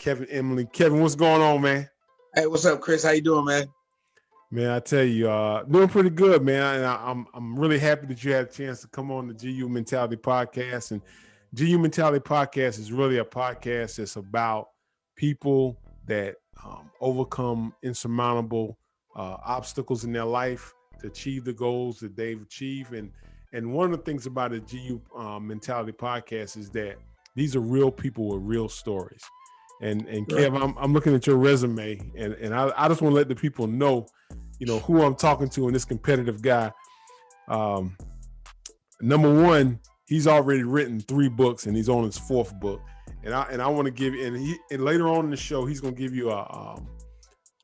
Kevin Emily. Kevin, what's going on, man? Hey, what's up, Chris? How you doing, man? Man, I tell you, doing pretty good, man. And I'm really happy that you had a chance to come on the GU Mentality Podcast. And GU Mentality Podcast is really a podcast that's about people that overcome insurmountable obstacles in their life to achieve the goals that they've achieved. And one of the things about the GU Mentality Podcast is that these are real people with real stories. And Kev, I'm looking at your resume, and I just want to let the people know, who I'm talking to and this competitive guy. Number one, he's already written 3 books and he's on his 4th book. And I want to give you, and later on in the show, he's going to give you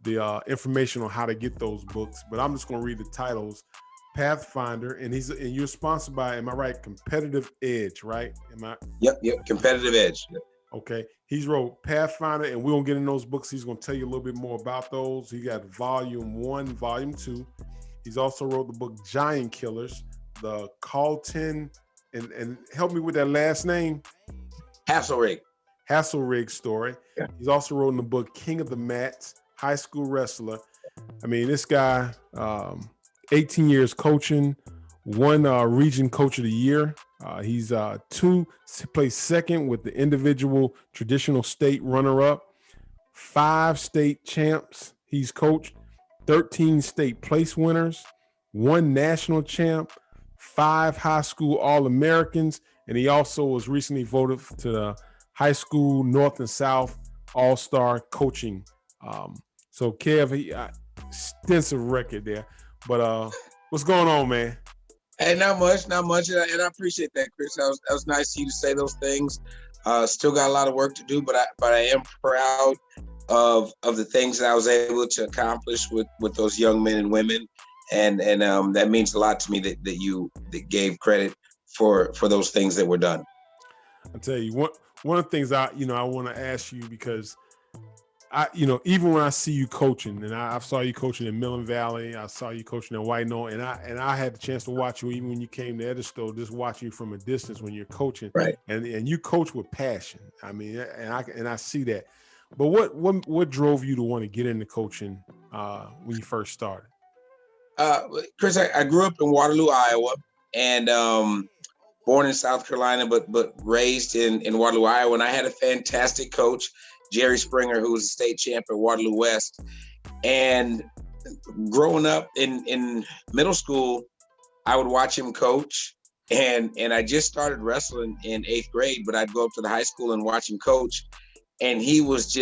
the information on how to get those books. But I'm just going to read the titles. Pathfinder, and you're sponsored by, am I right, Competitive Edge, right? Yep, Competitive Edge. Yep. Okay. He's wrote Pathfinder, and we're going to get in those books. He's going to tell you a little bit more about those. He got volume 1, volume 2. He's also wrote the book Giant Killers, the Carlton, and help me with that last name. Hasselrig story. Yeah. He's also wrote in the book King of the Mats, High School Wrestler. I mean, this guy, 18 years coaching, 1 region coach of the year. He's 2 placed second with the individual traditional state runner-up, 5 state champs he's coached, 13 state place winners, 1 national champ, 5 high school All-Americans, and he also was recently voted to the high school North and South All-Star coaching. So Kev, extensive record there. But what's going on, man? Hey, not much, and I appreciate that, Chris. That was nice of you to say those things. Still got a lot of work to do, but I am proud of the things that I was able to accomplish with those young men and women, and that means a lot to me that you gave credit for those things that were done. I'll tell you one of the things I want to ask you, because even when I see you coaching, and I saw you coaching in Millen Valley, I saw you coaching in White Knoll, and I had the chance to watch you even when you came to Edisto, just watching you from a distance when you're coaching, right? And you coach with passion. I mean, and I see that. But what drove you to want to get into coaching when you first started? Chris, I grew up in Waterloo, Iowa, and born in South Carolina, but raised in Waterloo, Iowa, and I had a fantastic coach, Jerry Springer, who was a state champ at Waterloo West. And growing up in middle school, I would watch him coach. And I just started wrestling in 8th grade, but I'd go up to the high school and watch him coach. And he was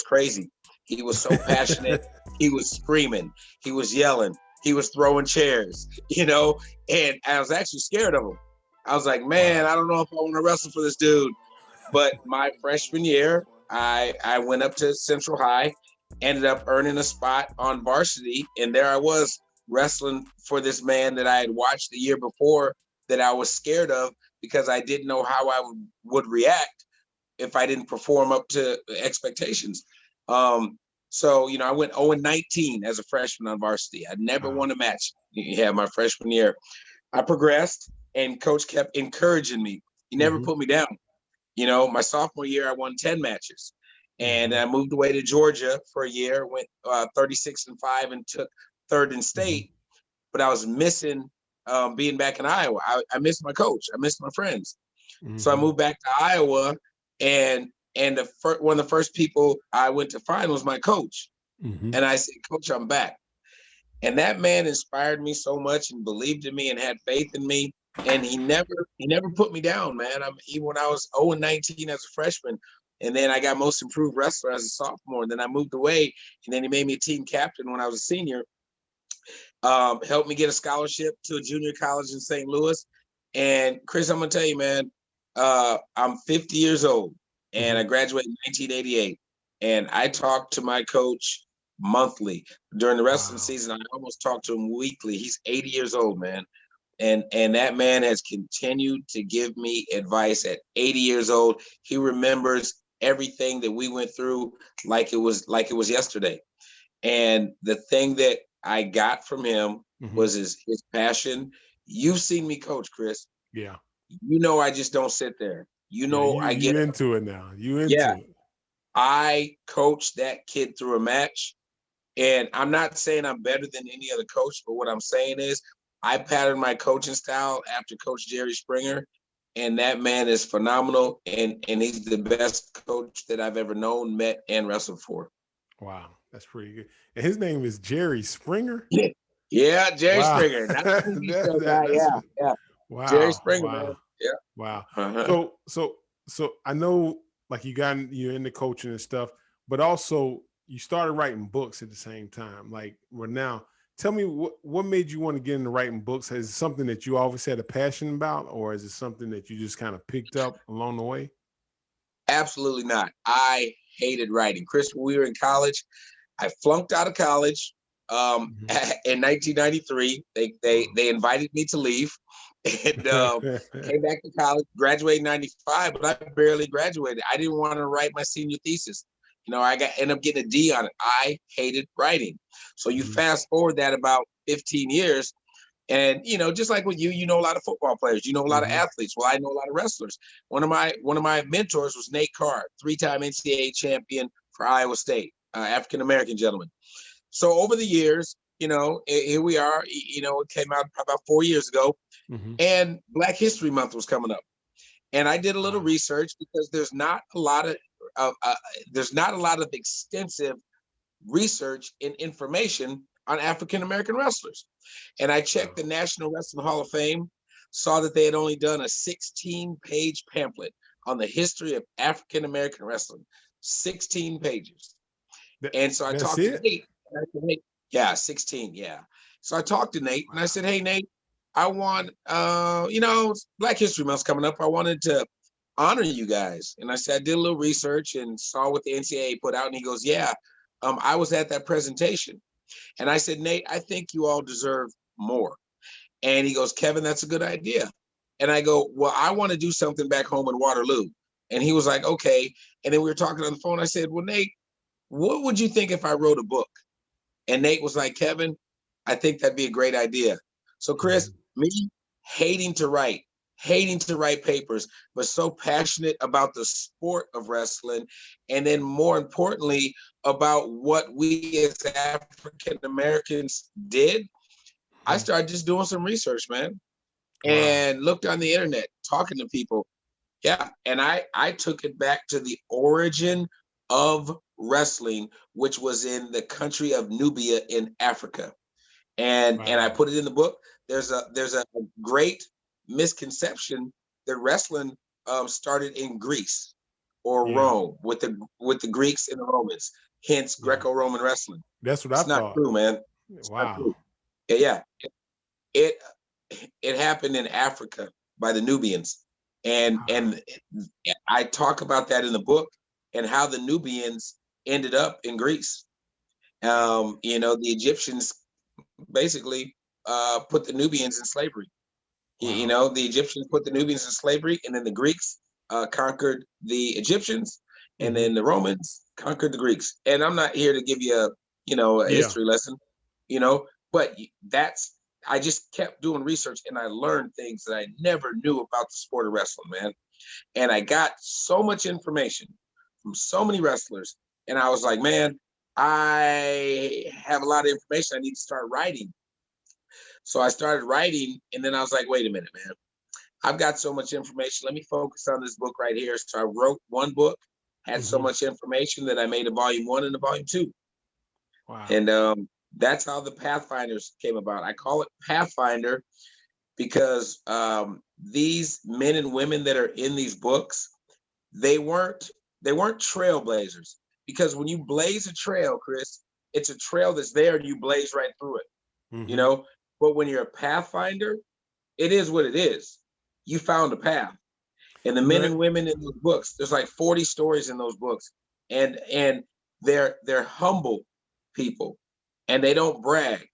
crazy. He was so passionate. He was screaming. He was yelling. He was throwing chairs, and I was actually scared of him. I was like, man, I don't know if I want to wrestle for this dude. But my freshman year, I went up to Central High, ended up earning a spot on varsity, and there I was wrestling for this man that I had watched the year before that I was scared of because I didn't know how I would react if I didn't perform up to expectations. So, I went 0-19 as a freshman on varsity. I never won a match. My freshman year. I progressed, and coach kept encouraging me. He never put me down. My sophomore year, I won 10 matches, and I moved away to Georgia for a year, went 36-5 and took 3rd in state, but I was missing being back in Iowa. I missed my coach. I missed my friends. So I moved back to Iowa, and one of the first people I went to find was my coach. And I said, Coach, I'm back. And that man inspired me so much and believed in me and had faith in me. And he never put me down, man. Even when I was 0-19 as a freshman, and then I got most improved wrestler as a sophomore, and then I moved away, and then he made me a team captain when I was a senior. Helped me get a scholarship to a junior college in St. Louis. And Chris, I'm gonna tell you, man, I'm 50 years old, and I graduated in 1988. And I talked to my coach monthly during the wrestling season. I almost talked to him weekly. He's 80 years old, man. And that man has continued to give me advice at 80 years old. He remembers everything that we went through like it was yesterday. And the thing that I got from him was his passion. You've seen me coach, Chris. Yeah. I just don't sit there. I get into it now. You into it. I coached that kid through a match. And I'm not saying I'm better than any other coach, but what I'm saying is I patterned my coaching style after Coach Jerry Springer. And that man is phenomenal. And he's the best coach that I've ever known, met, and wrestled for. Wow, that's pretty good. And his name is Jerry Springer. Yeah, Jerry Wow, Springer. Not the TV show guy. that's Yeah. Jerry wow, Springer, man. wow, Yeah. wow. Uh-huh. So I know, like, you're into coaching and stuff, but also you started writing books at the same time. Like, well, now tell me what made you want to get into writing books? Is it something that you always had a passion about, or is it something that you just kind of picked up along the way? Absolutely not. I hated writing. Chris, when we were in college, I flunked out of college Mhm. in 1993. They invited me to leave, and came back to college, graduated in 95, but I barely graduated. I didn't want to write my senior thesis. You know, ended up getting a D on it. I hated writing. So you Mhm. fast forward that about 15 years, and just like with you know a lot of football players, you know a lot of Mhm. athletes. Well, I know a lot of wrestlers. One of my mentors was Nate Carr, 3-time NCAA champion for Iowa State, African American gentleman. So over the years, here we are. It came out about 4 years ago, Mhm. and Black History Month was coming up, and I did a little Wow. research because there's not a lot of extensive research and information on African American wrestlers. And I checked Wow. the National Wrestling Hall of Fame, saw that they had only done a 16-page pamphlet on the history of African American wrestling. 16 pages. And so I That's talked to it. Nate. And I said, hey, yeah, 16, yeah. So I talked to Nate and I Wow. said, hey, Nate, I want, Black History Month's coming up. I wanted to honor you guys. And I said, I did a little research and saw what the NCAA put out. And he goes, yeah, I was at that presentation. And I said, Nate, I think you all deserve more. And he goes, Kevin, that's a good idea. And I go, well, I want to do something back home in Waterloo. And he was like, okay. And then we were talking on the phone. I said, well, Nate, what would you think if I wrote a book? And Nate was like, Kevin, I think that'd be a great idea. So, Chris, Mhm. me hating to write papers, but so passionate about the sport of wrestling. And then more importantly, about what we as African Americans did. I Mhm. started just doing some research, man, Wow. and looked on the internet, talking to people. Yeah. And I took it back to the origin of wrestling, which was in the country of Nubia in Africa. And I Wow. put it in the book. There's a great misconception that wrestling started in Greece or Yeah. Rome with the Greeks and the Romans, hence Yeah. Greco-Roman wrestling. That's what I It's not thought. true, man. It's not Wow. true. Yeah. It it happened in Africa by the Nubians. Wow. And I talk about that in the book and how the Nubians ended up in Greece. The Egyptians basically put the Nubians in slavery. Wow. The Egyptians put the Nubians in slavery, and then the Greeks conquered the Egyptians, and Mhm. then the Romans conquered the Greeks. And I'm not here to give you a Yeah. history lesson, you know, but that's I just kept doing research and I learned things that I never knew about the sport of wrestling, man. And I got so much information from so many wrestlers, and I was like, man, I have a lot of information. I need to start writing. So I started writing, and then I was like, wait a minute, man. I've got so much information. Let me focus on this book right here. So I wrote one book, had so Mhm. much information that I made a volume 1 and a volume 2. Wow. And that's how the Pathfinders came about. I call it Pathfinder because these men and women that are in these books, they weren't trailblazers. Because when you blaze a trail, Chris, it's a trail that's there and you blaze right through it, you Mhm. know. But when you're a Pathfinder, it is what it is. You found a path. And the You know men that. and women in those books, there's like 40 stories in those books. And they're humble people and they don't brag.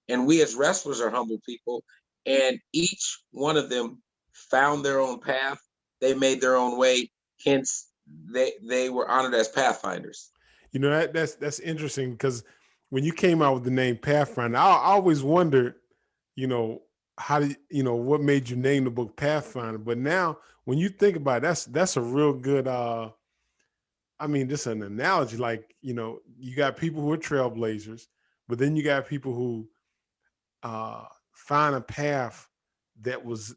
And we as wrestlers are humble people. And each one of them found their own path. They made their own way. Hence, they were honored as Pathfinders. You know that's interesting because when you came out with the name Pathfinder, I always wondered, you know, how do what made you name the book Pathfinder? But now when you think about it, that's a real good I mean, just an analogy, like, you got people who are trailblazers, but then you got people who find a path that was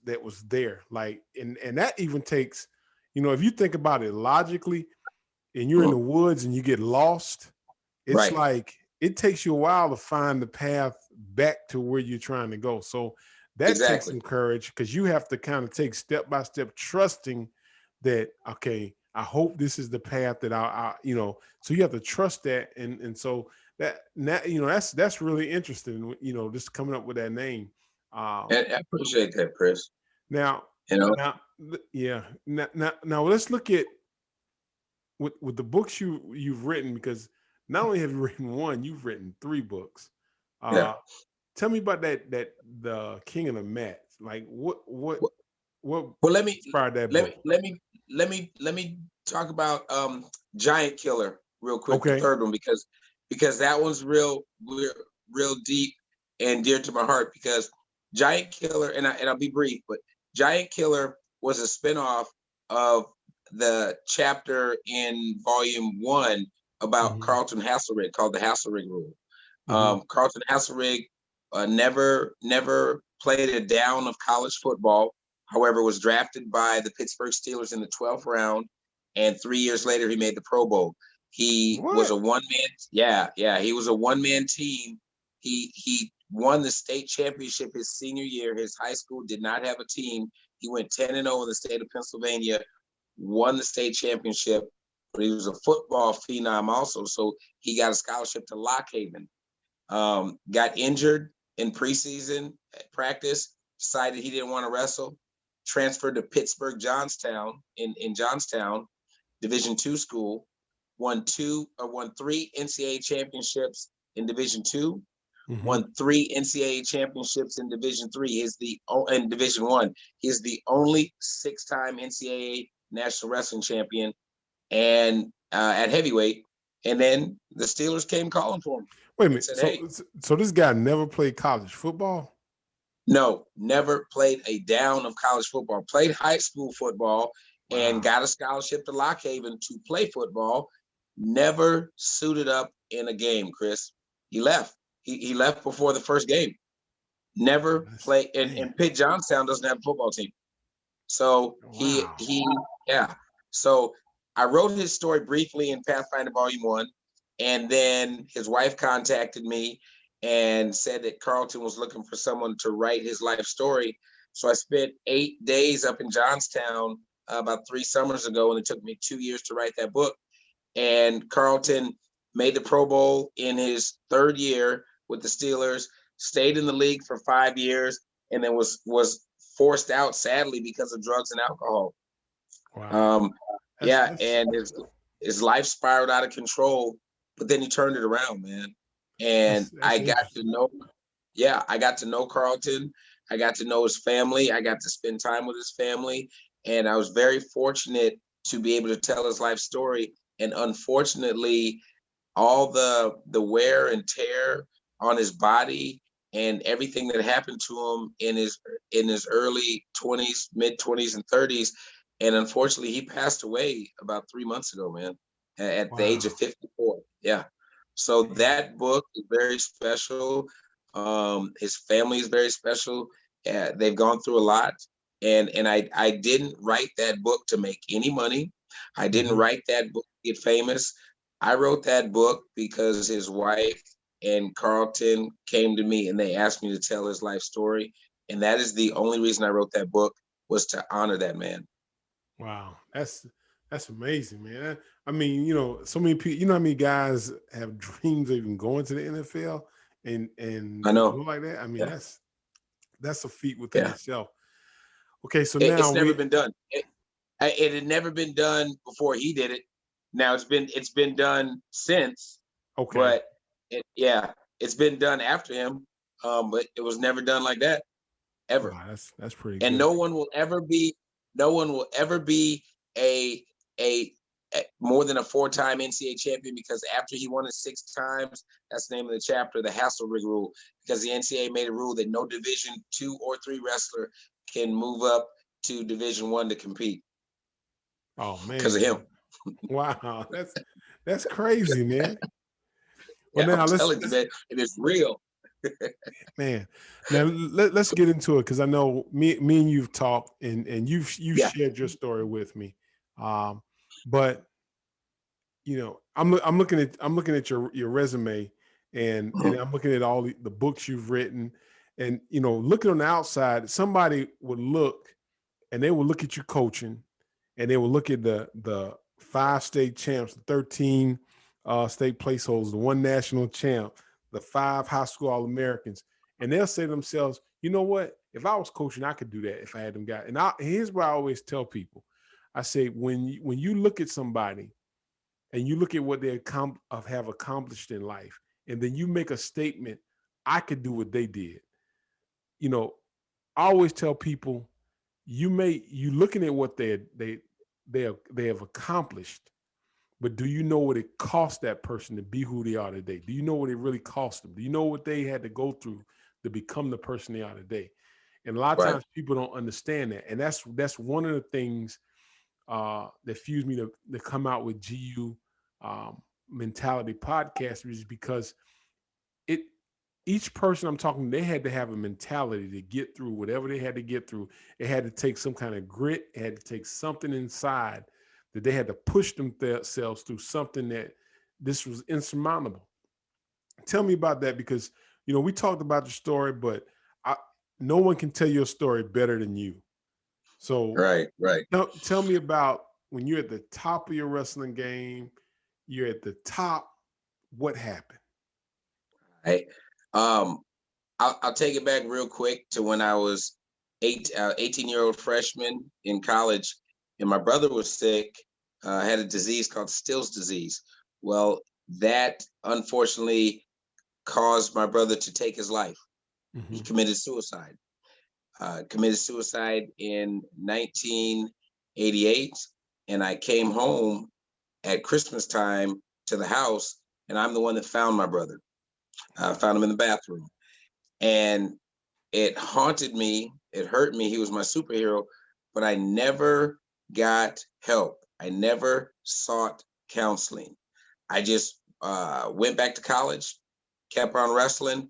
there. Like, and that even takes, if you think about it logically, and you're in the Mhm. woods and you get lost, it's Right. like it takes you a while to find the path back to where you're trying to go. So that takes Exactly. some courage, because you have to kind of take step by step, trusting that, okay, I hope this is the path that so you have to trust that. And so that, that's really interesting, just coming up with that name. And I appreciate that, Chris. Now, You know, yeah. Now let's look at with the books you've written, because not only have you written one, you've written 3 books. yeah. Uh, Tell me about that the King of the Mat. Like, what Well, inspired that let book? me let me let me talk about Giant Killer real quick, the Okay. third one, because that one's real deep and dear to my heart, because Giant Killer, and I'll be brief, but Giant Killer was a spinoff of the chapter in volume 1 about Hmm. Carlton Hasselrig, called the Hasselrig Rule. Hmm. Carlton Hasselrig never played a down of college football. However, was drafted by the Pittsburgh Steelers in the 12th round, and 3 years later he made the Pro Bowl. He was What? a one man. Yeah, he was a one man team. He won the state championship his senior year. His high school did not have a team. He went 10-0 in the state of Pennsylvania, won the state championship. But he was a football phenom also, so he got a scholarship to Lock Haven. Got injured in preseason practice, decided he didn't want to wrestle, transferred to Pittsburgh Johnstown in Johnstown, Division II school, won 3 NCAA championships in Division II, Hmm. won 3 NCAA championships in Division III. In Division I. He's the only 6-time NCAA national wrestling champion, and at heavyweight. And then the Steelers came calling for him Wait a and minute. said, So "Hey, so this guy never played college football? no, never played a down of college football. Played high school football and Wow. got a scholarship to Lock Haven to play football. Never suited up in a game, Chris. He left. He left before the first game. Never That's, played. man. And Pitt Johnstown doesn't have a football team. So Wow. yeah. So I wrote his story briefly in Pathfinder Volume 1, and then his wife contacted me and said that Carlton was looking for someone to write his life story. So I spent 8 days up in Johnstown about 3 summers ago, and it took me 2 years to write that book. And Carlton made the Pro Bowl in his 3rd year with the Steelers, stayed in the league for 5 years, and then was forced out, sadly, because of drugs and alcohol. Wow. Um, That's yeah, that's and his life spiraled out of control, but then he turned it around, man. And that's interesting. I got to know Carlton. I got to know his family. I got to spend time with his family, and I was very fortunate to be able to tell his life story. And unfortunately, all the wear and tear on his body and everything that happened to him in his early 20s, mid 20s and 30s, and unfortunately he passed away about 3 months ago, man, at the age of Wow. 54. Yeah. So Man. that book is very special. His family is very special. They've gone through a lot, and I didn't write that book to make any money. I didn't Hmm. write that book to get famous. I wrote that book because his wife and Carlton came to me and they asked me to tell his life story. And that is the only reason I wrote that book, was to honor that man. Wow. That's amazing, man. I mean, so many people, how many guys have dreams of even going to the NFL I and know. go like that? I mean, Yeah. that's a feat within Yeah. itself. Okay, so now It's never we been done. It had never been done before he did it. Now it's been done since, okay. but yeah, it's been done after him. But it was never done like that, ever. Wow, that's pretty And good. no one will ever be a a more than a 4-time NCAA champion, because after he won it 6 times, that's the name of the chapter, the Hasselrig Rule, because the NCAA made a rule that no Division II or III wrestler can move up to Division I to compete Oh because of man, him. Wow, that's crazy, man. Well, Yeah, I'm now telling you, man, and it's real. man. Now let's get into it because I know me and you've talked and you've Yeah. shared your story with me. Um, but I'm looking at your resume and Mhm. I'm looking at all the books you've written, and looking on the outside, somebody would look and they would look at you coaching, and they would look at the 5 state champs, the 13 state placeholders, the 1 national champ, the 5 high school All-Americans, and they'll say to themselves, you know what? If I was coaching, I could do that if I had them guys. And here's what I always tell people: I say when you look at somebody and you look at what they have accomplished in life, and then you make a statement, I could do what they did. You know, I always tell people, you looking at what they have accomplished, but do you know what it cost that person to be who they are today? Do you know what it really cost them? Do you know what they had to go through to become the person they are today? And a lot of Right. times people don't understand that, and that's one of the things that fused me to come out with GU Mentality Podcast, is because it each person I'm talking, they had to have a mentality to get through whatever they had to get through. It had to take some kind of grit. It had to take something inside that they had to push themselves through something that this was insurmountable. Tell me about that, because we talked about your story, but I, no one can tell your story better than you. So Right. Right. tell me about when you're at the top of your wrestling game, you're at the top. What happened? Right. Um, I'll take it back real quick to when I was 18-year-old freshman in college, and my brother was sick, had a disease called Still's disease. Well, that unfortunately caused my brother to take his life. He Mm-hmm. committed suicide. Committed suicide in 1988, and I came home at Christmas time to the house, and I'm the one that found my brother. I found him in the bathroom, and it haunted me. It hurt me. He was my superhero, but I never got help. I never sought counseling. I just went back to college, kept on wrestling,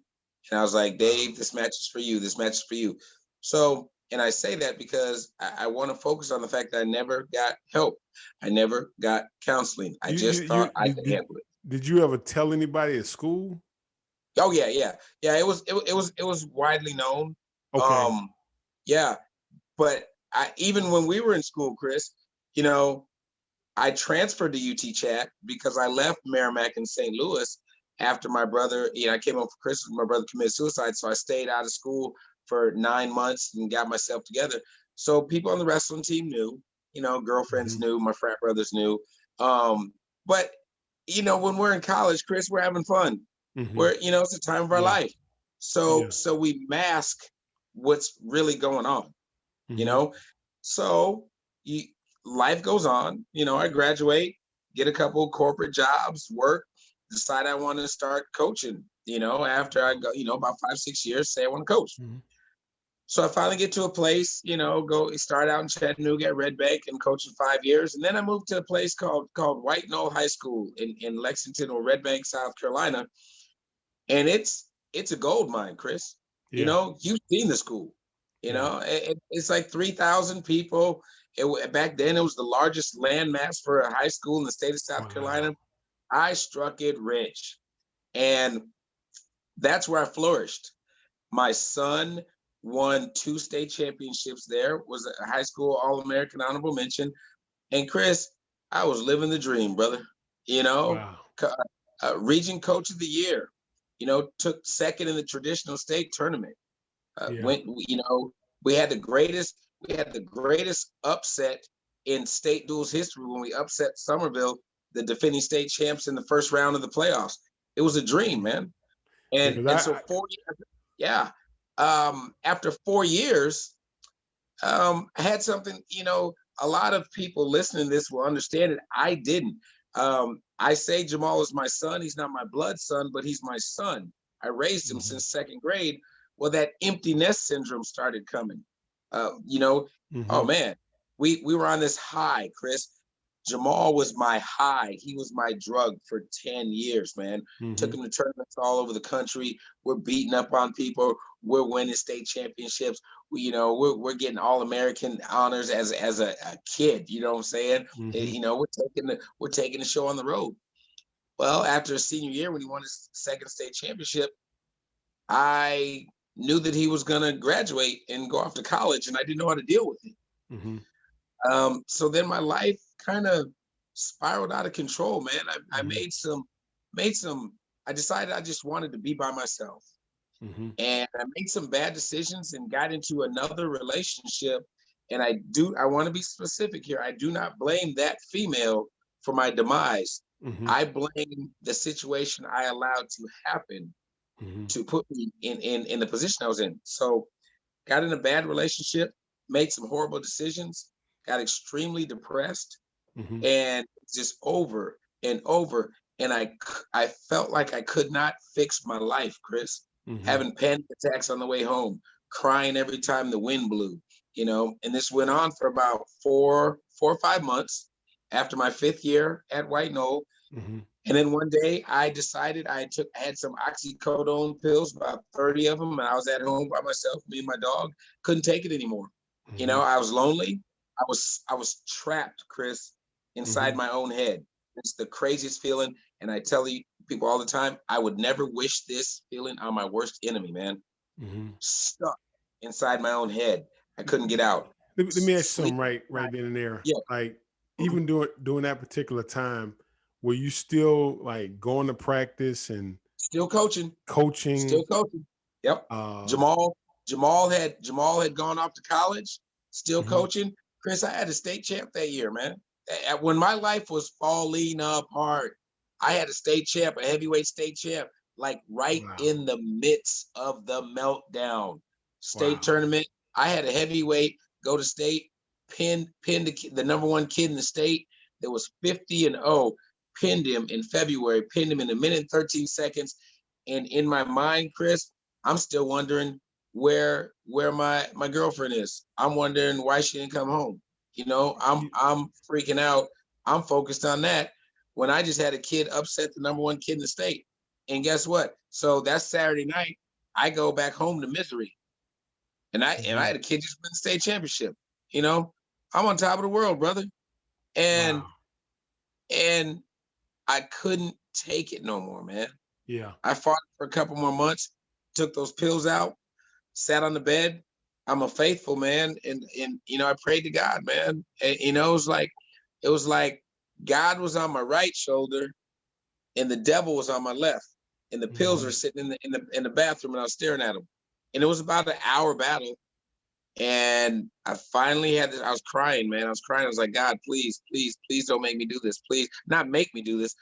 and I was like, Wow. Dave, this match is for you. This match is for you. So, and I say that because I want to focus on the fact that I never got help. I never got counseling. I just You thought I could handle it. did you ever tell anybody at school? Oh yeah, yeah, yeah. It was widely known. Okay. Um, yeah, but I even when we were in school, Chris, you know, I transferred to UT Chat because I left Merrimack and St. Louis after my brother. I came home for Christmas. My brother committed suicide, so I stayed out of school for 9 months and got myself together. So people on the wrestling team knew, girlfriends Mm-hmm. knew, my frat brothers knew. But when we're in college, Chris, we're having fun. Mm-hmm. It's the time of our Yeah. life. So Yeah. so we mask what's really going on, you Mm-hmm. know. So you, life goes on. I graduate, get a couple of corporate jobs, work, decide I want to start coaching. After I go, about 5-6 years, say I want to coach. Mm-hmm. So I finally get to a place, go start out in Chattanooga at Red Bank and coach for 5 years. And then I moved to a place called White Knoll High School in Lexington or Red Bank, South Carolina. And it's a gold mine, Chris. Yeah. You've seen the school. Yeah. It's like 3,000 people. Back then, it was the largest landmass for a high school in the state of South Wow. Carolina. I struck it rich, and that's where I flourished. My son won 2 state championships there. Was a high school All-American honorable mention. And Chris, I was living the dream, brother. You know, Wow. Region Coach of the Year. Took second in the traditional state tournament. Yeah. Went, we had the greatest upset in state duels history when we upset Somerville, the defending state champs, in the first round of the playoffs. It was a dream, Mm-hmm. man. Yeah. And Because and so 4 years, yeah. After 4 years, I had something. A lot of people listening to this will understand it. I didn't. I say Jamal is my son. He's not my blood son, but he's my son. I raised him Mm-hmm. since second grade. Well, that empty nest syndrome started coming. Uh, you know, Mm-hmm. oh man, we were on this high, Chris. Jamal was my high. He was my drug for 10 years, man. Took him to tournaments all over the country. We're beating up on people. We're winning state championships. We're getting All-American honors as a kid. You know what I'm saying? We're taking the show on the road. Well, after his senior year, when he won his second state championship, I knew that he was going to graduate and go off to college, and I didn't know how to deal with it. So then my life kind of spiraled out of control, man. I decided I just wanted to be by myself. And I made some bad decisions and got into another relationship. And I want to be specific here. I do not blame that female for my demise. I blame the situation I allowed to happen to put me in the position I was in. So got in a bad relationship, made some horrible decisions, got extremely depressed, and just over and over. And I felt like I could not fix my life, Chris. Having panic attacks on the way home, crying every time the wind blew, and this went on for about 4 or 5 months after my 5th year at White Knoll. And then one day I decided I had some oxycodone pills, about 30 of them, and I was at home by myself, me and my dog, couldn't take it anymore. I was lonely. I was trapped, Chris, inside my own head. It's the craziest feeling. And I tell you people all the time, I would never wish this feeling on my worst enemy, man. Stuck inside my own head. I couldn't get out. Let me ask you something right then and there. Yeah. Like even during that particular time, were you still like going to practice and still coaching? Still coaching. Yep. Jamal had gone off to college, still coaching. Chris, I had a state champ that year, man. When my life was falling apart, I had a state champ, a heavyweight state champ, like right in the midst of the meltdown. State tournament. I had a heavyweight go to state, pin the number one kid in the state that was 50-0, pinned him in February, pinned him in 1 minute and 13 seconds. And in my mind, Chris, I'm still wondering where my girlfriend is. I'm wondering why she didn't come home. I'm freaking out. I'm focused on that when I just had a kid upset the number one kid in the state. And guess what? So that Saturday night, I go back home to misery. And I had a kid just win the state championship. I'm on top of the world, brother. And I couldn't take it no more, man. Yeah. I fought for a couple more months, took those pills out, sat on the bed. I'm a faithful man. And I prayed to God, man. And, it was like God was on my right shoulder and the devil was on my left. And the pills were sitting in the bathroom and I was staring at them. And it was about an hour battle. And I finally had this. I was crying, man. I was crying. I was like, God, please, please, please don't make me do this. Please, not make me do this.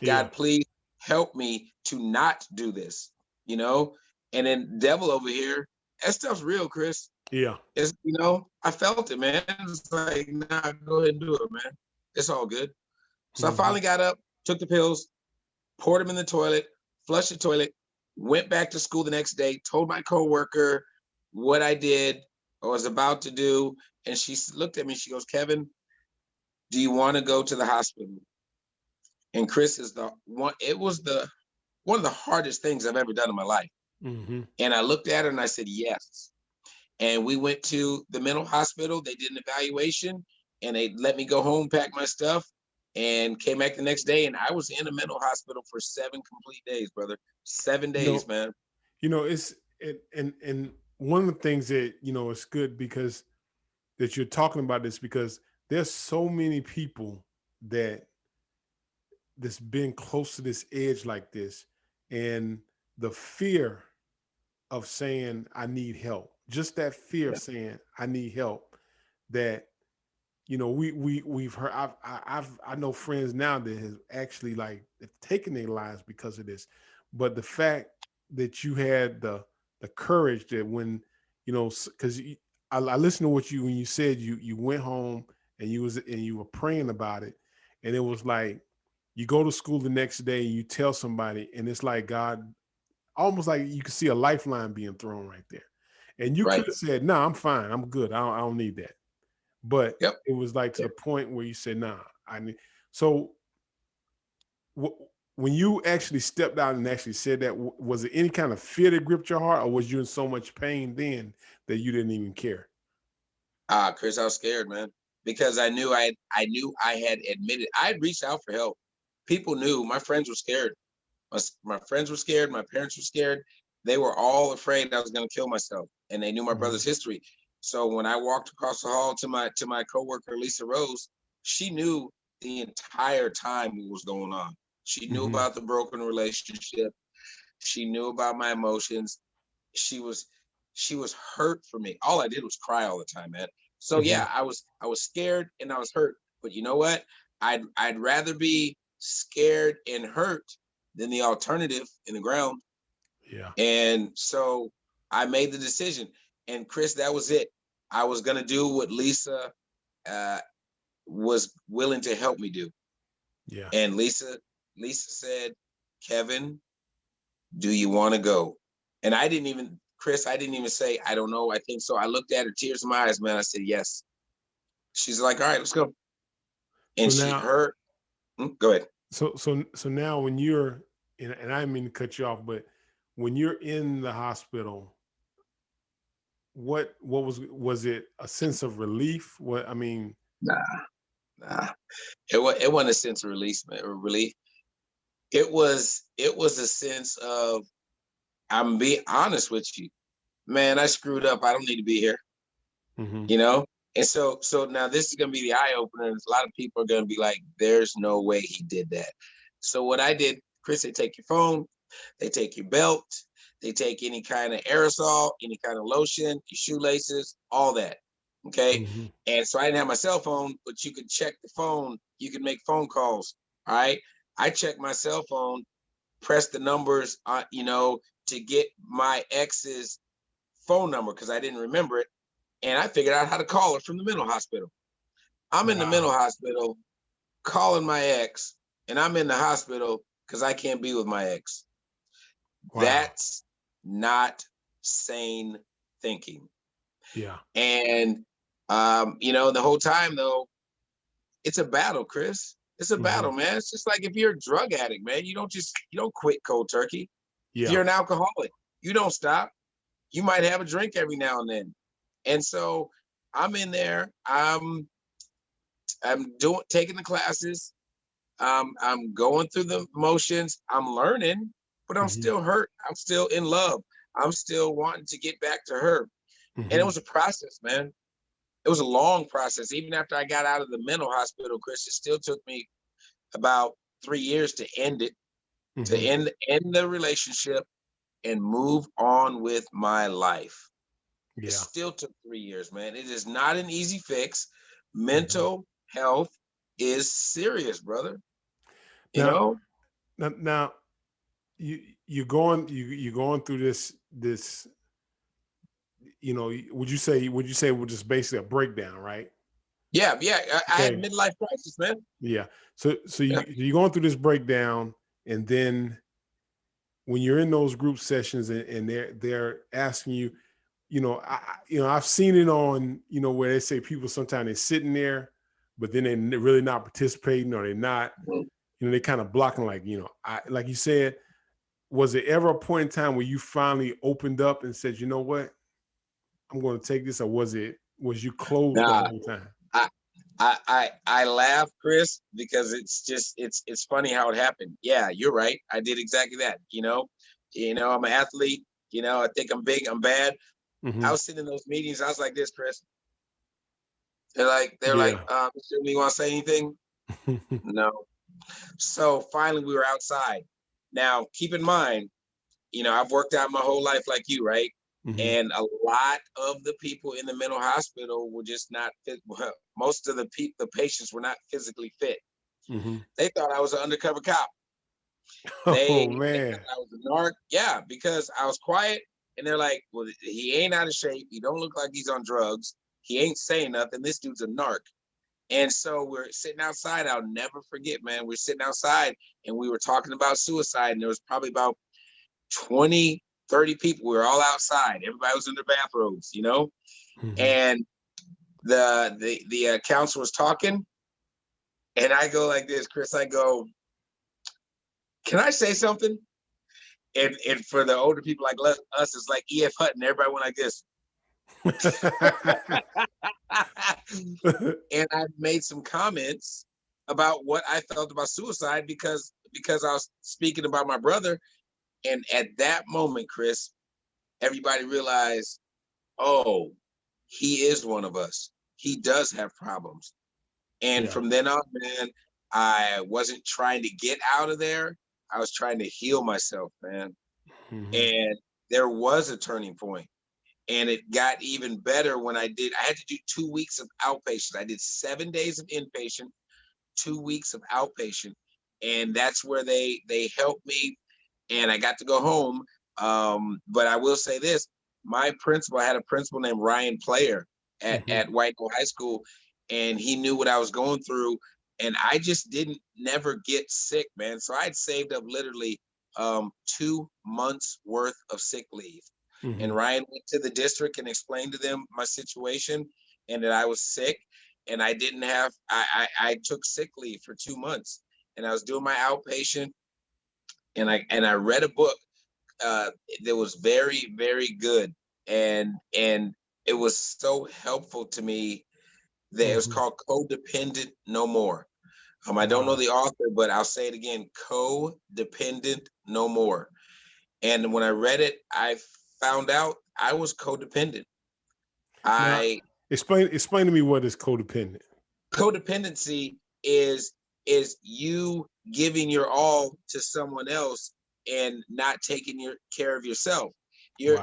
God, please help me to not do this, And then devil over here, that stuff's real, Chris. Yeah. It's, I felt it, man. It's like, nah, go ahead and do it, man. It's all good. So I finally got up, took the pills, poured them in the toilet, flushed the toilet, went back to school the next day, told my coworker what I did or was about to do. And she looked at me, she goes, Kevin, do you want to go to the hospital? And Chris is one of the hardest things I've ever done in my life. And I looked at her and I said, yes. And we went to the mental hospital. They did an evaluation and they let me go home, pack my stuff, and came back the next day. And I was in a mental hospital for 7 complete days, brother. 7 days, man. It's and one of the things that, it's good because that you're talking about this, because there's so many people that's been close to this edge like this, and the fear of saying I need help, just that fear of saying I need help, that we've heard. I know friends now that has actually like taken their lives because of this, but the fact that you had the courage that when because I listened to what when you said you went home and you were praying about it, and it was like you go to school the next day and you tell somebody, and it's like God, almost like you could see a lifeline being thrown right there, and you could have said, "No, I'm fine, I'm good, I don't need that." But it was like to the point where you said, "Nah, need. So when you actually stepped out and actually said that, was it any kind of fear that gripped your heart, or was you in so much pain then that you didn't even care? Chris, I was scared, man, because I knew I had admitted, I had reached out for help. People knew. My friends were scared. My friends were scared. My parents were scared. They were all afraid I was going to kill myself, and they knew my brother's history. So when I walked across the hall to my coworker Lisa Rose, she knew the entire time what was going on. She knew about the broken relationship. She knew about my emotions. She was hurt for me. All I did was cry all the time, man. So yeah, I was scared and I was hurt. But you know what? I'd rather be scared and hurt than the alternative in the ground. Yeah. And so I made the decision. And Chris, that was it. I was gonna do what Lisa was willing to help me do. Yeah. And Lisa said, Kevin, do you want to go? And I didn't even say, I don't know, I think so. I looked at her, tears in my eyes, man. I said, yes. She's like, all right, let's go. And So go ahead. So now when you're, and I didn't mean to cut you off, but when you're in the hospital, what was it a sense of relief? What, I mean, Nah. It wasn't a sense of release, man, or relief. It was a sense of, I'm being honest with you, man, I screwed up. I don't need to be here. You know? And so now this is gonna be the eye opener. And a lot of people are gonna be like, there's no way he did that. So what I did, Chris, they take your phone, they take your belt, they take any kind of aerosol, any kind of lotion, your shoelaces, all that. Okay. And so I didn't have my cell phone, but you could check the phone, you could make phone calls. All right. I checked my cell phone, press the numbers, to get my ex's phone number because I didn't remember it. And I figured out how to call her from the mental hospital. I'm in the mental hospital calling my ex, and I'm in the hospital because I can't be with my ex. Wow. That's not sane thinking. Yeah. And, the whole time, though, it's a battle, Chris. It's a battle, man. It's just like if you're a drug addict, man, you don't quit cold turkey. Yeah. If you're an alcoholic, you don't stop. You might have a drink every now and then. And so I'm in there. I'm taking the classes. I'm going through the motions. I'm learning, but I'm still hurt. I'm still in love. I'm still wanting to get back to her. And it was a process, man. It was a long process. Even after I got out of the mental hospital, Chris, it still took me about 3 years to end it, to end the relationship and move on with my life. Yeah. It still took 3 years, man. It is not an easy fix. Mental health is serious, brother. Now you're going through this, would you say it was just basically a breakdown, right? Yeah. I had midlife crisis, man. Yeah. So you're going through this breakdown, and then when you're in those group sessions and they're asking you, I've seen it on, where they say people sometimes they're sitting there, but then they're really not participating, or they're not, they kind of blocking, like, like you said, was there ever a point in time where you finally opened up and said, you know what, I'm going to take this, or was you closed the whole time? I laugh, Chris, because it's funny how it happened. Yeah, you're right. I did exactly that. I'm an athlete. I think I'm big, I'm bad. I was sitting in those meetings. I was like this, Chris. They're like, Mr. You want to say anything? No. So finally we were outside. Now, keep in mind, I've worked out my whole life like you, right? And a lot of the people in the mental hospital were just not fit. Most of the patients were not physically fit. They thought I was an undercover cop. They thought I was a narc. Yeah, because I was quiet, and they're like, well, he ain't out of shape. He don't look like he's on drugs. He ain't saying nothing. This dude's a narc. And so we're sitting outside. I'll never forget, man. We're sitting outside, and we were talking about suicide, and there was probably about 20, 30 people. We were all outside. Everybody was in their bathrobes, and the counselor was talking, And I go like this, Chris, I go, can I say something? And for the older people like us, it's like E.F. Hutton. Everybody went like this. And I made some comments about what I felt about suicide because I was speaking about my brother. And at that moment, Chris, everybody realized, oh, he is one of us. He does have problems. And from then on, man, I wasn't trying to get out of there. I was trying to heal myself, man. Mm-hmm. And there was a turning point. And it got even better when I had to do 2 weeks of outpatient. I did 7 days of inpatient, 2 weeks of outpatient. And that's where they helped me. And I got to go home. But I will say this, my principal, I had a principal named Ryan Player at White Oak High School, and he knew what I was going through. And I just never get sick, man. So I'd saved up literally 2 months worth of sick leave. Mm-hmm. And Ryan went to the district and explained to them my situation and that I was sick, and I didn't have, I took sick leave for 2 months, and I was doing my outpatient, and I read a book that was very, very good. And it was so helpful to me that it was called Codependent No More. I don't know the author, but I'll say it again, Codependent No More. And when I read it, I found out I was codependent. Explain to me what is codependent. Codependency is you giving your all to someone else and not taking care of yourself. You're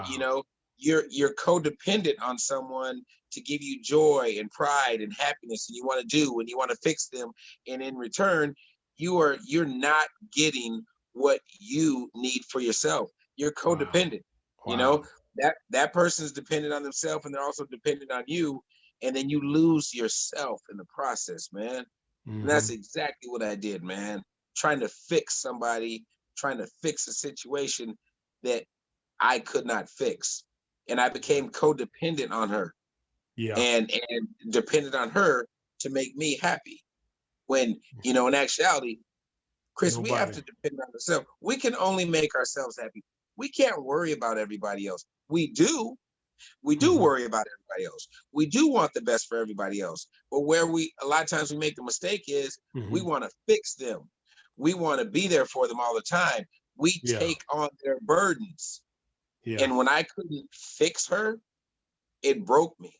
codependent on someone to give you joy and pride and happiness, and you want to do and you want to fix them, and in return you're not getting what you need for yourself. You're codependent. Wow. You know, that person's dependent on themselves, and they're also dependent on you, and then you lose yourself in the process, man. Mm-hmm. And that's exactly what I did, man. Trying to fix somebody, trying to fix a situation that I could not fix. And I became codependent on her. Yeah. And dependent on her to make me happy. When, in actuality, Chris, we have to depend on ourselves. We can only make ourselves happy. We can't worry about everybody else. We do worry about everybody else. We do want the best for everybody else. But where a lot of times we make the mistake is we want to fix them. We want to be there for them all the time. We take on their burdens. Yeah. And when I couldn't fix her, it broke me.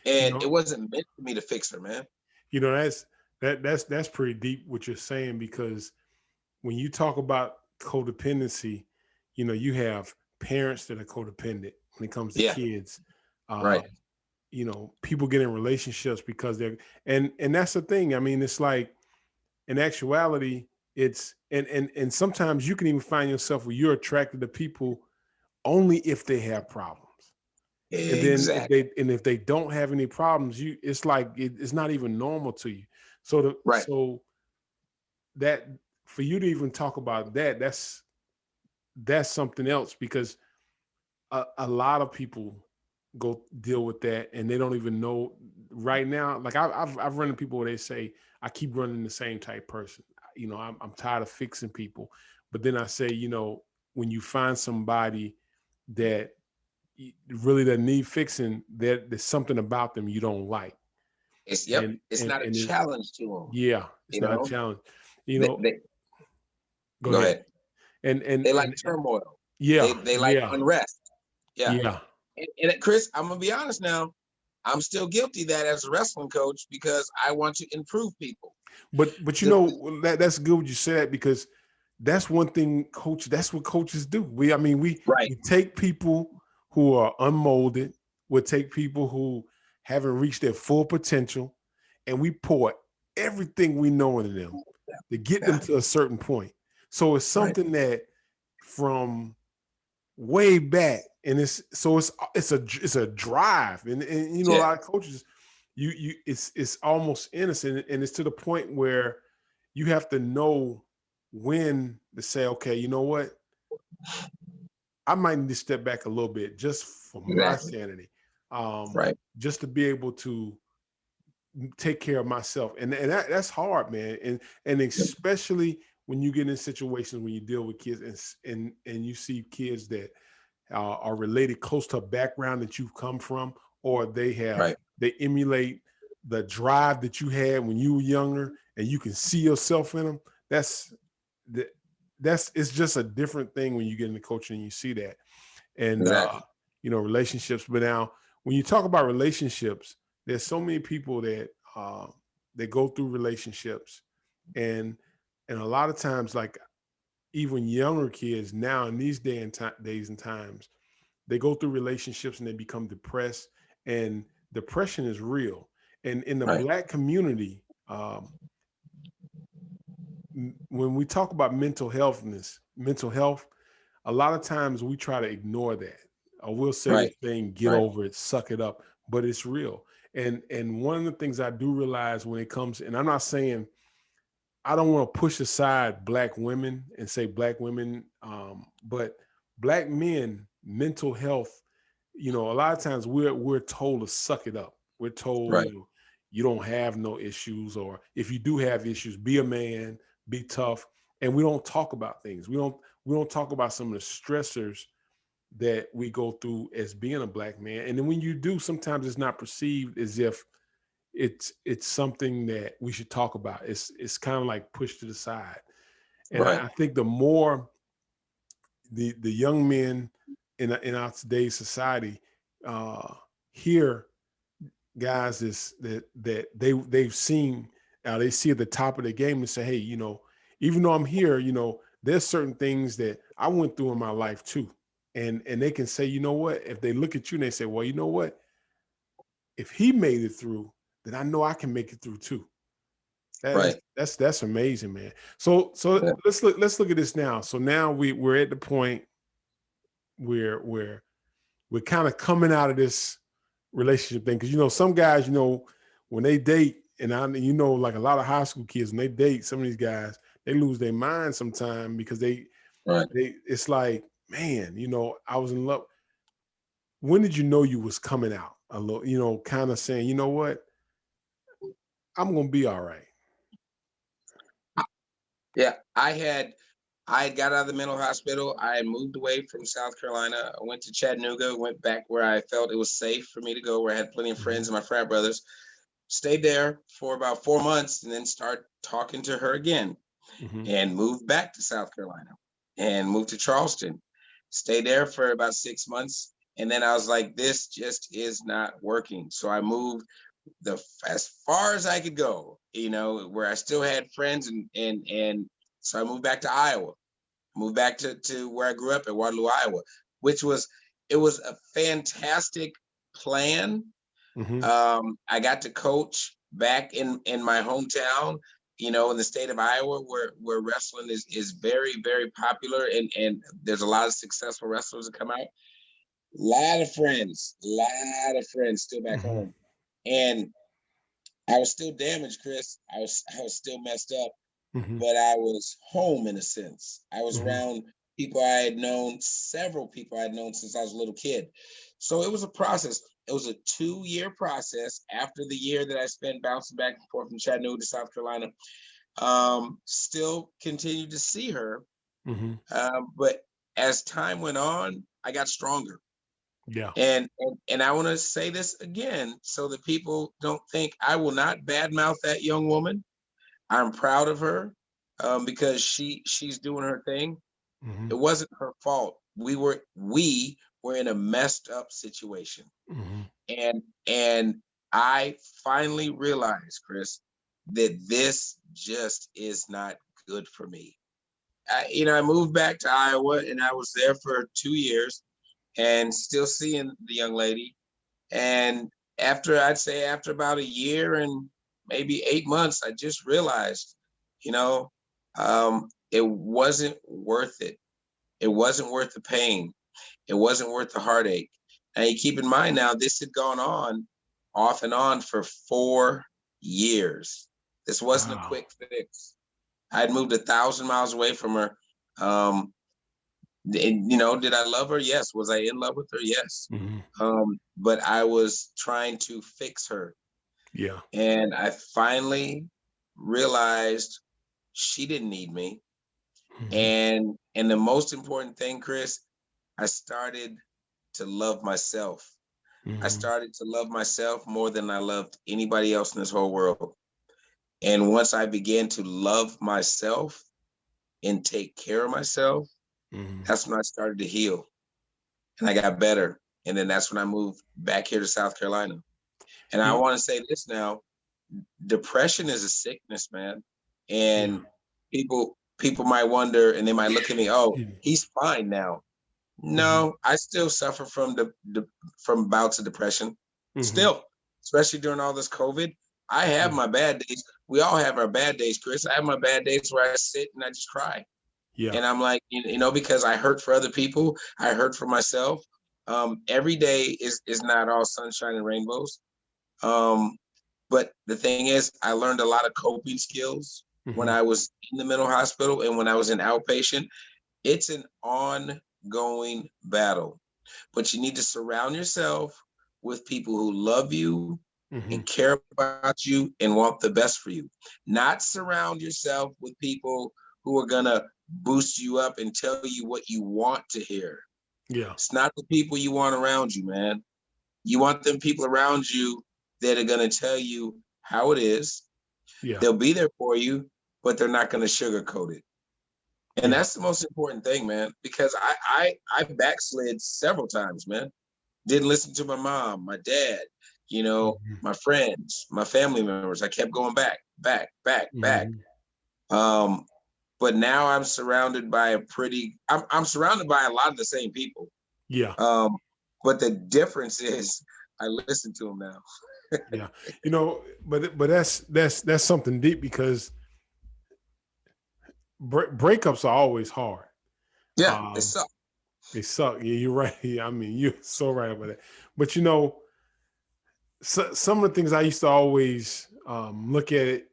And it wasn't meant for me to fix her, man. That's pretty deep what you're saying, because when you talk about codependency, you have parents that are codependent when it comes to kids. Right. People get in relationships because they're, and that's the thing. I mean, it's like, in actuality, it's, and sometimes you can even find yourself where you're attracted to people only if they have problems. Exactly. And then if they don't have any problems, it's like it's not even normal to you. So so that, for you to even talk about that, that's something else, because a lot of people go deal with that and they don't even know right now. Like I've run into people where they say, I keep running the same type person. I'm tired of fixing people. But then I say, when you find somebody that really doesn't need fixing, there's something about them you don't like. It's not a challenge to them. Yeah, it's not a challenge. Go ahead. And they like turmoil. Yeah, they like unrest. Yeah. And Chris, I'm gonna be honest now. I'm still guilty of that as a wrestling coach, because I want to improve people. But that's good what you said, because that's one thing that's what coaches do. We take people who are unmolded, we take people who haven't reached their full potential, and we pour everything we know into them to get them to a certain point. So it's something that from way back, and it's a drive, and a lot of coaches, it's almost innocent, and it's to the point where you have to know when to say, okay, you know what, I might need to step back a little bit just for my sanity, just to be able to take care of myself. And that's hard, man. And especially when you get in situations when you deal with kids and you see kids that are related close to a background that you've come from, or they emulate the drive that you had when you were younger, and you can see yourself in them. The, it's just a different thing when you get into coaching and you see that. And Exactly. relationships. But now, when you talk about relationships, there's so many people that go through relationships, and a lot of times, like even younger kids now in these days and times, they go through relationships and they become depressed, and depression is real. And in the Right. Black community, when we talk about mental health, a lot of times we try to ignore that, or we'll say this Right. thing, get Right. over it, suck it up, but it's real. And one of the things I do realize when it comes, and I'm not saying, I don't want to push aside Black women and say Black women, but Black men, mental health, a lot of times we're told to suck it up. We're told, Right. you don't have no issues, or if you do have issues, be a man, be tough. And we don't talk about things. We don't talk about some of the stressors that we go through as being a Black man. And then when you do, sometimes it's not perceived as if it's something that we should talk about. It's kind of like pushed to the side. And Right. I think the more the young men in our today's society hear guys that they've seen, they see at the top of the game and say, hey, even though I'm here, there's certain things that I went through in my life too. And they can say, you know what, if they look at you and they say, well, you know what, if he made it through, then I know I can make it through too. Right. That's amazing, man. So Yeah. let's look at this now. So now we're at the point where we're kind of coming out of this relationship thing, because some guys, when they date, and like a lot of high school kids, when they date, some of these guys, they lose their mind sometime, because they Right. it's like, man, I was in love. When did you know you was coming out a little, kind of saying, you know what, I'm gonna be all right? Yeah. I got out of the mental hospital. I moved away from South Carolina. I went to Chattanooga, went back where I felt it was safe for me to go, where I had plenty of friends and my frat brothers. Stayed there for about 4 months and then start talking to her again, Mm-hmm. and moved back to South Carolina and moved to Charleston. Stayed there for about 6 months. And then I was like, this just is not working. So I moved as far as I could go, where I still had friends, and so I moved back to Iowa, moved back to where I grew up at Waterloo, Iowa, which was a fantastic plan. Mm-hmm. I got to coach back in my hometown, in the state of Iowa, where wrestling is very, very popular, and there's a lot of successful wrestlers that come out. Lot of friends still back Mm-hmm. home. And I was still damaged, Chris. I was still messed up, Mm-hmm. but I was home in a sense. I was Mm-hmm. around people I had known, several people I had known since I was a little kid. So it was a process. It was a 2-year process after the year that I spent bouncing back and forth from Chattanooga to South Carolina. Still continued to see her. Mm-hmm. But as time went on, I got stronger. Yeah. And I want to say this again so that people don't think I will not badmouth that young woman. I'm proud of her, because she's doing her thing. Mm-hmm. It wasn't her fault. We were in a messed up situation, Mm-hmm. and I finally realized, Chris, that this just is not good for me. I moved back to Iowa, and I was there for 2 years, and still seeing the young lady. And after about a year and maybe 8 months, I just realized, it wasn't worth it. It wasn't worth the pain. It wasn't worth the heartache. And you keep in mind now, this had gone on off and on for 4 years. This wasn't a Wow. quick fix. I had moved 1,000 miles away from her. Did I love her? Yes. Was I in love with her? Yes. Mm-hmm. But I was trying to fix her. Yeah. And I finally realized she didn't need me. And the most important thing, Chris, I started to love myself. I started to love myself more than I loved anybody else in this whole world. And once I began to love myself and take care of myself, that's when I started to heal and I got better. And then that's when I moved back here to South Carolina. And I want to say this now, depression is a sickness, man. And people might wonder and they might look at me, oh, he's fine now. No, I still suffer from from bouts of depression. Still, especially during all this COVID. I have my bad days. We all have our bad days, Chris. I have my bad days where I sit and I just cry. Yeah. And I'm like, because I hurt for other people, I hurt for myself. Every day is not all sunshine and rainbows. But the thing is, I learned a lot of coping skills when I was in the mental hospital and when I was in outpatient. It's an ongoing battle, but you need to surround yourself with people who love you and care about you and want the best for you. Not surround yourself with people who are going to boost you up and tell you what you want to hear. Yeah. It's not the people you want around you, man. You want them people around you that are going to tell you how it is. Yeah. They'll be there for you, but they're not going to sugarcoat it. And that's the most important thing, man, because I backslid several times, man. Didn't listen to my mom, my dad, my friends, my family members. I kept going back. But now I'm surrounded by I'm surrounded by a lot of the same people. Yeah. But the difference is I listen to them now. Yeah. But that's something deep because breakups are always hard. Yeah, they suck. They suck. Yeah, you're right. Yeah, I mean, you're so right about that. But some of the things I used to always look at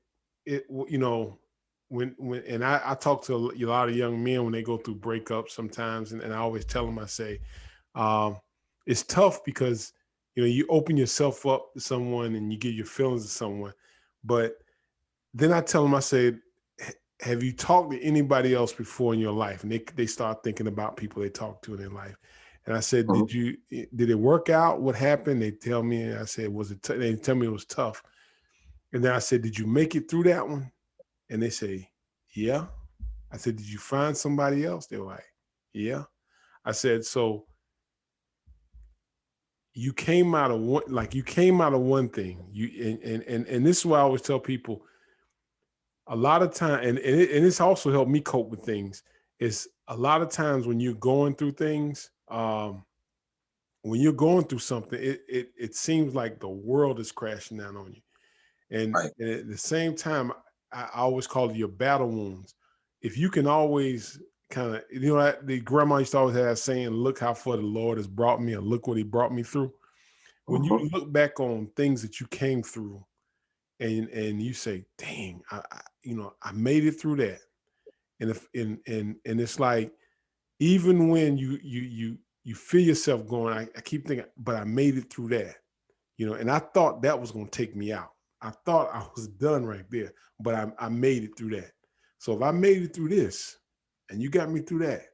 when and I talk to a lot of young men when they go through breakups sometimes, and I always tell them, I say, it's tough because you open yourself up to someone and you give your feelings to someone, but then I tell them, I say, have you talked to anybody else before in your life? And they start thinking about people they talk to in their life. And I said, did it work out? What happened? They tell me, and I said, they tell me it was tough. And then I said, did you make it through that one? And they say, yeah. I said, did you find somebody else? They were like, yeah. I said, so you came out of one thing. And this is why I always tell people, a lot of time, and it's also helped me cope with things, is a lot of times when you're going through things, when you're going through something, it seems like the world is crashing down on you. And at the same time, I always call it your battle wounds. If you can always kind of, the grandma used to always have that saying, look how far the Lord has brought me, and look what he brought me through. When you look back on things that you came through and you say, dang, I made it through that. And it's like, even when you feel yourself going, I keep thinking, but I made it through that, and I thought that was going to take me out. I thought I was done right there, but I made it through that. So if I made it through this and you got me through that,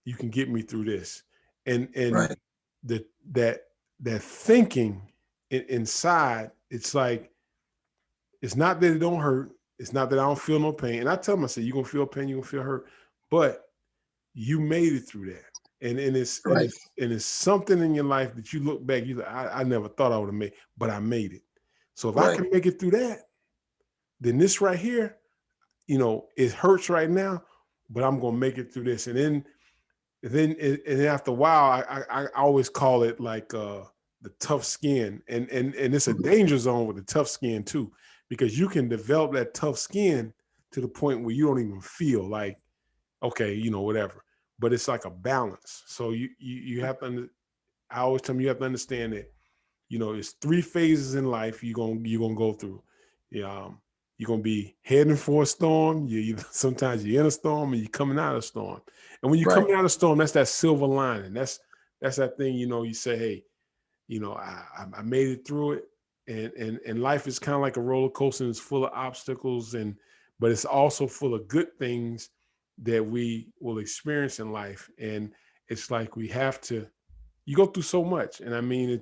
you can get me through this. And that thinking inside, it's like, it's not that it don't hurt. It's not that I don't feel no pain. And I tell them, I say, you're going to feel pain, you're going to feel hurt, but you made it through that. And it's something in your life that you look back, you like, I never thought I would have made, but I made it. So if I can make it through that, then this right here, it hurts right now, but I'm going to make it through this. And then after a while, I always call it like the tough skin. And it's a danger zone with the tough skin too, because you can develop that tough skin to the point where you don't even feel like, okay, whatever. But it's like a balance. So you have to, I always tell them, you have to understand that, it's 3 phases in life you're gonna go through. You're gonna be heading for a storm. Sometimes you're in a storm and you're coming out of a storm. And when you're coming out of a storm, that's that silver lining. That's that thing, you say, hey, I made it through it. and life is kind of like a roller coaster, and it's full of obstacles, but it's also full of good things that we will experience in life. And it's like you go through so much. And I mean,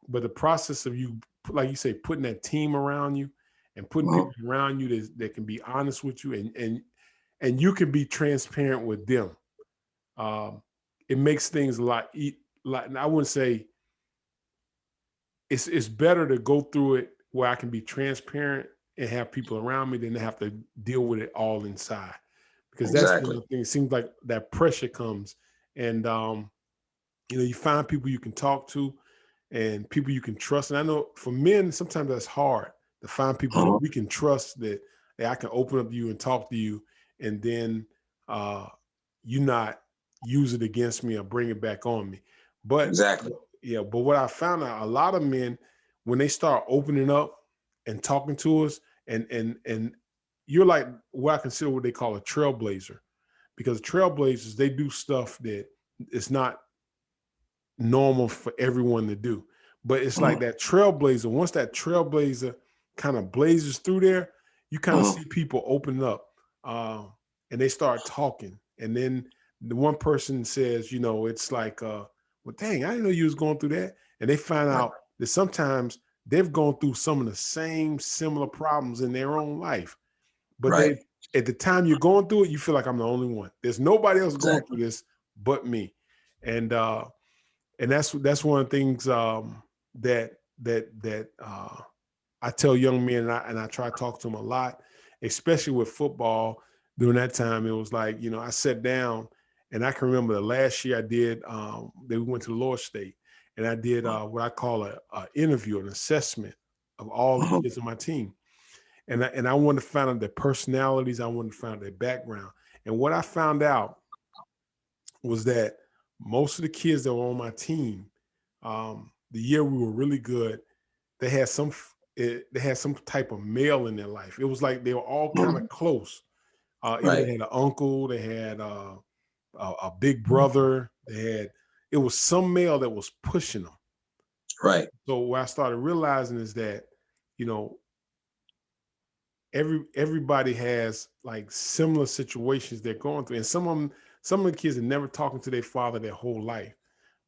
but the process of you, like you say, putting that team around you and putting people around you that can be honest with you, and you can be transparent with them. It makes things a lot, and I wouldn't say it's better to go through it where I can be transparent and have people around me than to have to deal with it all inside. Because that's one of the things. It seems like that pressure comes, and you find people you can talk to and people you can trust. And I know for men, sometimes that's hard to find people that we can trust, that I can open up to you and talk to you, and then you not use it against me or bring it back on me. But yeah, but what I found out, a lot of men, when they start opening up and talking to us, and you're like what I consider what they call a trailblazer, because trailblazers, they do stuff that it's not normal for everyone to do. But it's like that trailblazer, once that trailblazer kind of blazes through there, you kind of see people open up and they start talking. And then the one person says, it's like, well, dang, I didn't know you was going through that. And they find out that sometimes they've gone through some of the same similar problems in their own life. But at the time you're going through it, you feel like I'm the only one. There's nobody else going through this but me. And that's one of the things that I tell young men, and I try to talk to them a lot, especially with football. During that time, it was like, I sat down, and I can remember the last year I did, we went to the Lower State, and I did what I call a interview, an assessment of all the kids on my team. And I wanted to find out their personalities. I wanted to find out their background. And what I found out was that most of the kids that were on my team, the year we were really good, they had some type of male in their life. It was like they were all kind of close. Either they had an uncle, they had a big brother, it was some male that was pushing them. Right. So what I started realizing is that, everybody has like similar situations they're going through, and some of the kids are never talking to their father their whole life,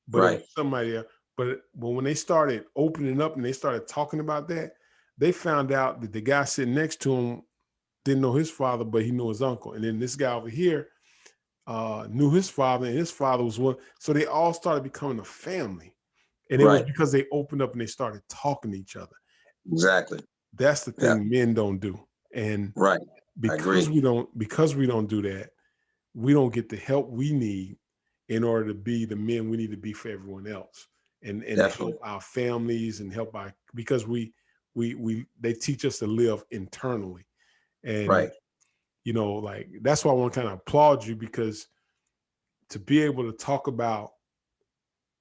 but it was somebody else. But when they started opening up and they started talking about that, they found out that the guy sitting next to him didn't know his father, but he knew his uncle. And then this guy over here knew his father, and his father was one. So they all started becoming a family. And it was because they opened up and they started talking to each other. Exactly. That's the thing men don't do. And because we don't do that, we don't get the help we need in order to be the men we need to be for everyone else, and help our families and because they teach us to live internally. And like, that's why I want to kind of applaud you, because to be able to talk about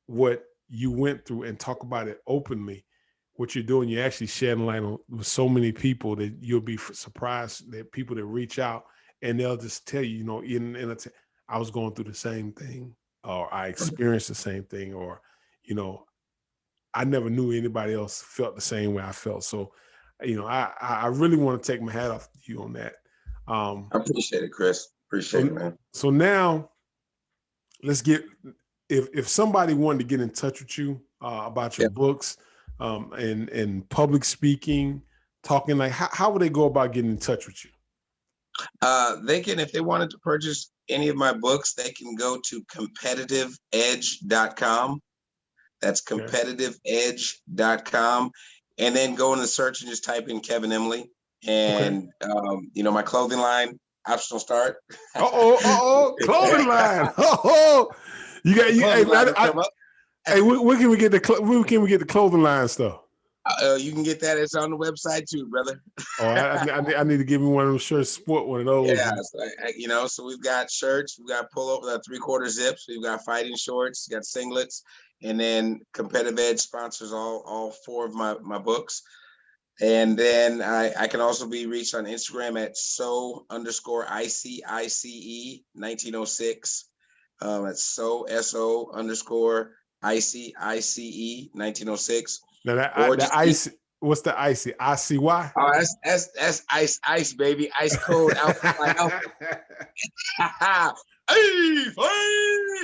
what you went through and talk about it openly, what you're doing, you're actually shedding light on with so many people that you'll be surprised that people that reach out and they'll just tell you, I was going through the same thing, or I experienced the same thing, or, I never knew anybody else felt the same way I felt. So, I really want to take my hat off to you on that. I appreciate it, Chris. Appreciate it, man. So now let's if somebody wanted to get in touch with you about your books, and public speaking, talking, like how would they go about getting in touch with you? They can, if they wanted to purchase any of my books, they can go to competitiveedge.com. That's competitiveedge.com. And then go in the search and just type in Kevin Emily. And, my clothing line, Optional Start. Clothing line. You got you. Hey, where can we get the clothing line stuff? You can get that. It's on the website too, brother. I need to give me one of those shirts, sport one of those. Yeah, so we've got shirts, we've got pullover, 3/4 zips, we've got fighting shorts, we've got singlets, and then Competitive Edge sponsors all 4 of my books. And then I can also be reached on Instagram at so_ICICE 1906. That's so_ICICE 1906. Now the What's the icy? ICY? Oh, that's ice, baby. Ice cold alpha fly alpha. Hey,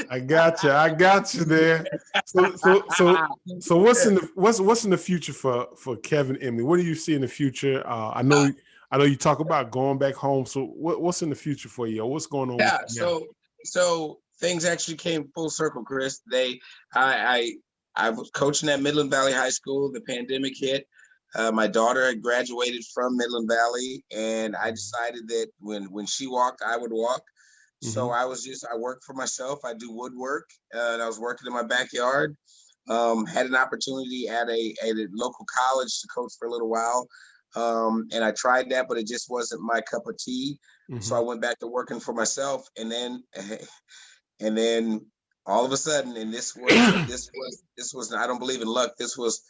I got you there. So what's in the future for Kevin Emily? What do you see in the future? I know you talk about going back home. So what's in the future for you? What's going on with yeah. you now? So things actually came full circle, Chris. I was coaching at Midland Valley High School. The pandemic hit. My daughter had graduated from Midland Valley, and I decided that when she walked, I would walk. So I worked for myself. I do woodwork, and I was working in my backyard. Had an opportunity at a local college to coach for a little while, and I tried that, but it just wasn't my cup of tea. So I went back to working for myself, and then all of a sudden, and this was I don't believe in luck. This was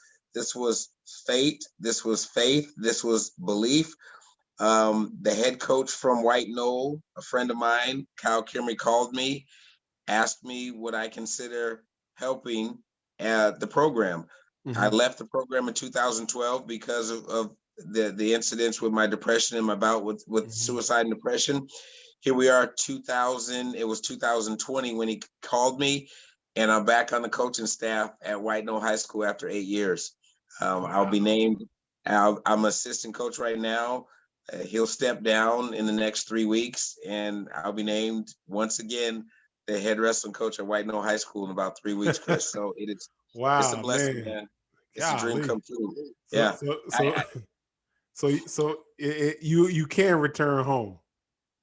fate. This was faith. This was belief. The head coach from White Knoll, a friend of mine, Kyle Kimmery, called me, asked me would I consider helping the program. I left the program in 2012 because of the incidents with my depression and my bout with suicide and depression. Here we are, it was 2020 when he called me, and I'm back on the coaching staff at White Knoll High School after 8 years. I'll be named, I'm assistant coach right now. He'll step down in the next 3 weeks, and I'll be named once again the head wrestling coach at White Knoll High School in about 3 weeks, Chris. So it's a blessing, man. It's a dream come true. Yeah. So you can return home.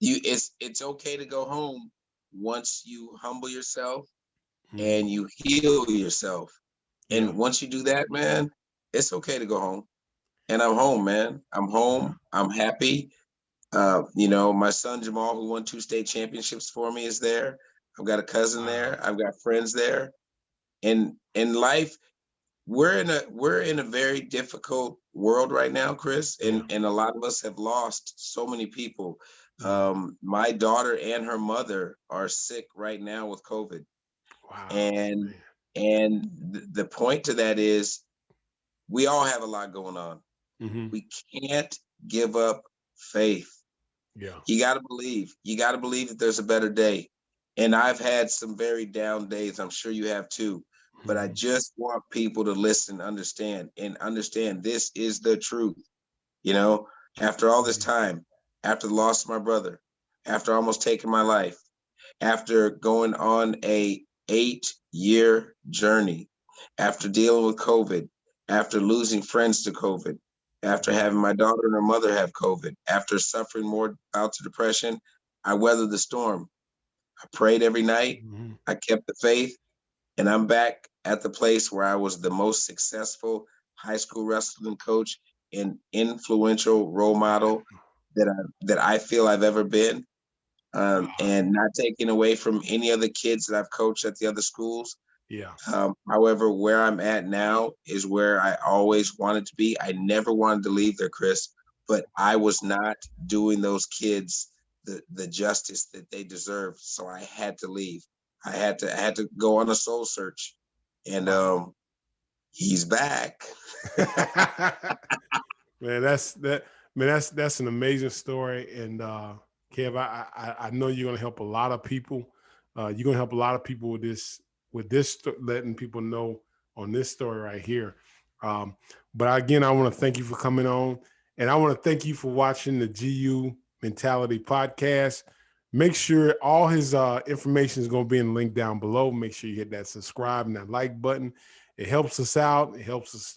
It's okay to go home once you humble yourself and you heal yourself. And once you do that, man, it's okay to go home. And I'm home, man. I'm home. I'm happy. My son Jamal, who won 2 state championships for me, is there. I've got a cousin there. I've got friends there. And in life, we're in a very difficult world right now, Chris. And a lot of us have lost so many people. My daughter and her mother are sick right now with COVID. Wow. And the point to that is we all have a lot going on. We can't give up faith. Yeah. You got to believe. You got to believe that there's a better day. And I've had some very down days. I'm sure you have too. But I just want people to listen, understand this is the truth. After all this time, after the loss of my brother, after almost taking my life, after going on a 8-year journey, after dealing with COVID, after losing friends to COVID, after having my daughter and her mother have COVID, after suffering more bouts of depression, I weathered the storm. I prayed every night. I kept the faith, and I'm back at the place where I was the most successful high school wrestling coach and influential role model that I feel I've ever been. And not taking away from any other kids that I've coached at the other schools. Yeah. However, where I'm at now is where I always wanted to be. I never wanted to leave there, Chris, but I was not doing those kids the justice that they deserve. So I had to leave. I had to go on a soul search, and he's back. Man, that's an amazing story. And Kev, I know you're gonna help a lot of people. You're gonna help a lot of people with this letting people know on this story right here. But again, I want to thank you for coming on, and I want to thank you for watching the GU Mentality podcast. Make sure all his information is going to be in the link down below. Make sure you hit that subscribe and that like button. It helps us out. It helps us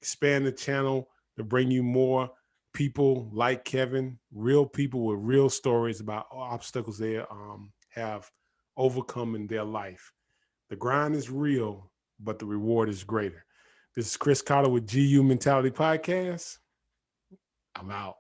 expand the channel to bring you more people like Kevin, real people with real stories about obstacles they have overcome in their life. The grind is real, but the reward is greater. This is Chris Carter with GU Mentality Podcast. I'm out.